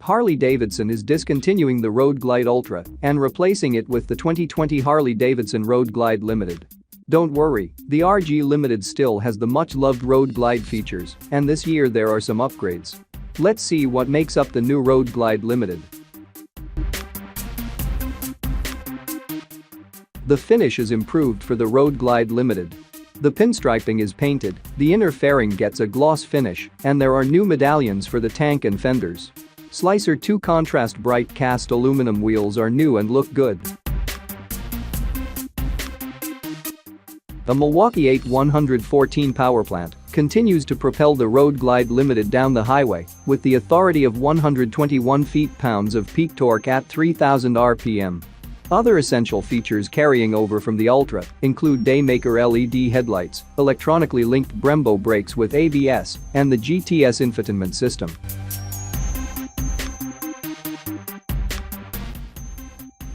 Harley-Davidson is discontinuing the Road Glide Ultra and replacing it with the 2020 Harley-Davidson Road Glide Limited. Don't worry, the RG Limited still has the much-loved Road Glide features, and this year there are some upgrades. Let's see what makes up the new Road Glide Limited. The finish is improved for the Road Glide Limited. The pinstriping is painted, the inner fairing gets a gloss finish, and there are new medallions for the tank and fenders. Slicer 2 contrast bright cast aluminum wheels are new and look good. The Milwaukee-Eight 114 power plant continues to propel the Road Glide Limited down the highway with the authority of 121 feet-pounds of peak torque at 3,000 RPM. Other essential features carrying over from the Ultra include Daymaker LED headlights, electronically linked Brembo brakes with ABS, and the GTS Infotainment system.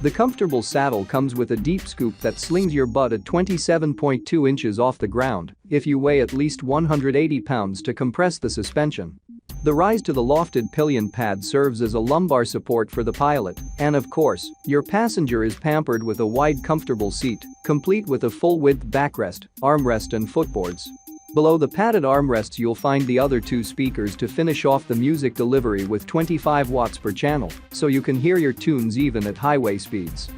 The comfortable saddle comes with a deep scoop that slings your butt at 27.2 inches off the ground if you weigh at least 180 pounds to compress the suspension. The rise to the lofted pillion pad serves as a lumbar support for the pilot, and of course, your passenger is pampered with a wide comfortable seat, complete with a full-width backrest, armrest and footboards. Below the padded armrests you'll find the other two speakers to finish off the music delivery with 25 watts per channel, so you can hear your tunes even at highway speeds.